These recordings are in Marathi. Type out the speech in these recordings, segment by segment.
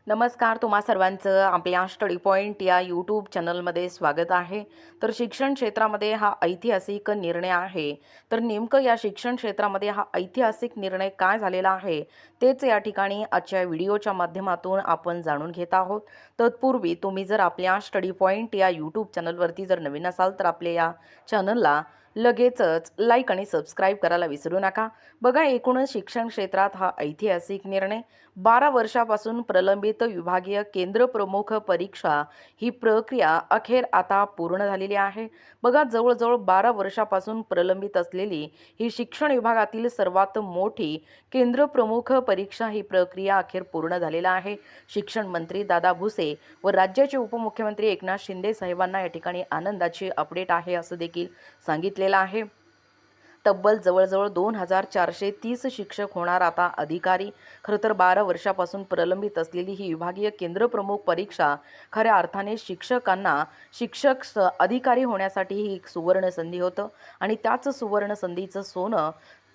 नमस्कार, तुम्हा सर्वांचं आपल्या स्टडी पॉइंट या यूट्यूब चॅनलमध्ये स्वागत आहे. तर शिक्षण क्षेत्रामध्ये हा ऐतिहासिक निर्णय आहे. तर नेमकं या शिक्षण क्षेत्रामध्ये हा ऐतिहासिक निर्णय काय झालेला आहे, तेच या ठिकाणी आजच्या व्हिडिओच्या माध्यमातून आपण जाणून घेत आहोत. तत्पूर्वी तुम्ही जर आपल्या स्टडी पॉइंट या यूट्यूब चॅनलवरती जर नवीन असाल तर आपल्या या चॅनलला लगेचच लाईक आणि सबस्क्राईब करायला विसरू नका. बघा, एकूणच शिक्षण क्षेत्रात हा ऐतिहासिक निर्णय 12 वर्षापासून प्रलंबित विभागीय केंद्र प्रमुख परीक्षा ही प्रक्रिया अखेर आता पूर्ण झालेली आहे. बघा, जवळजवळ 12 वर्षापासून प्रलंबित असलेली ही शिक्षण विभागातील सर्वात मोठी केंद्र प्रमुख परीक्षा ही प्रक्रिया अखेर पूर्ण झालेला आहे. शिक्षण मंत्री दादा भुसे व राज्याचे उपमुख्यमंत्री एकनाथ शिंदे साहेबांना या ठिकाणी आनंदाची अपडेट आहे असं देखील सांगितलेलं आहे. तब्बल जवळजवळ 2430 शिक्षक होणार आता अधिकारी. खरं तर 12 वर्षापासून प्रलंबित असलेली ही विभागीय केंद्रप्रमुख परीक्षा खऱ्या अर्थाने शिक्षकांना अधिकारी होण्यासाठी ही एक सुवर्ण संधी होतं आणि त्याच सुवर्ण संधीचं सोनं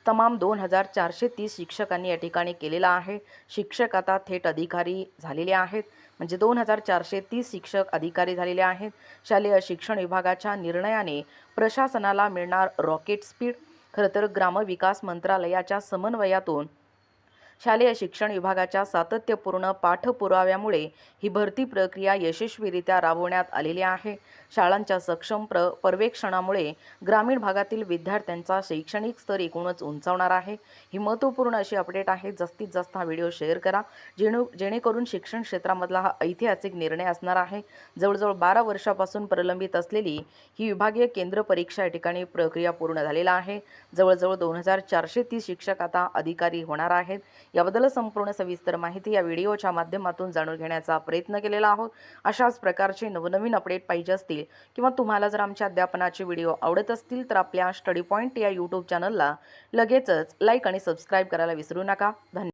तमाम 2430 शिक्षकांनी या ठिकाणी केलेलं आहे. शिक्षक आता थेट अधिकारी झालेले आहेत. म्हणजे 2430 शिक्षक अधिकारी झालेले आहेत. शालेय शिक्षण विभागाच्या निर्णयाने प्रशासनाला मिळणार रॉकेट स्पीड. खरं तर ग्रामविकास मंत्रालयाच्या समन्वयातून शालेय शिक्षण विभागाच्या सातत्यपूर्ण पाठपुराव्यामुळे ही भरती प्रक्रिया यशस्वीरित्या राबवण्यात आलेली आहे. शाळांच्या सक्षम पर्यवेक्षणामुळे ग्रामीण भागातील विद्यार्थ्यांचा शैक्षणिक स्तर एकूणच उंचावणार आहे. ही महत्त्वपूर्ण अशी अपडेट आहे. जास्तीत जास्त हा व्हिडिओ शेअर करा, जेणेकरून शिक्षण क्षेत्रामधला हा ऐतिहासिक निर्णय असणार आहे. जवळजवळ 12 वर्षापासून प्रलंबित असलेली ही विभागीय केंद्र परीक्षा या ठिकाणी प्रक्रिया पूर्ण झालेला आहे. जवळजवळ 2430 शिक्षक आता अधिकारी होणार आहेत. याबद्दल संपूर्ण सविस्तर माहिती या व्हिडिओच्या माध्यमातून जाणून घेण्याचा प्रयत्न केलेला आहोत. अशाच प्रकारचे नवनवीन अपडेट पाहिजे असतील किंवा तुम्हाला जर आमच्या अध्यापनाचे व्हिडिओ आवडत असतील तर आपल्या स्टडी पॉइंट या यूट्यूब चॅनलला लगेचच लाईक आणि सबस्क्राईब करायला विसरू नका. धन्यवाद.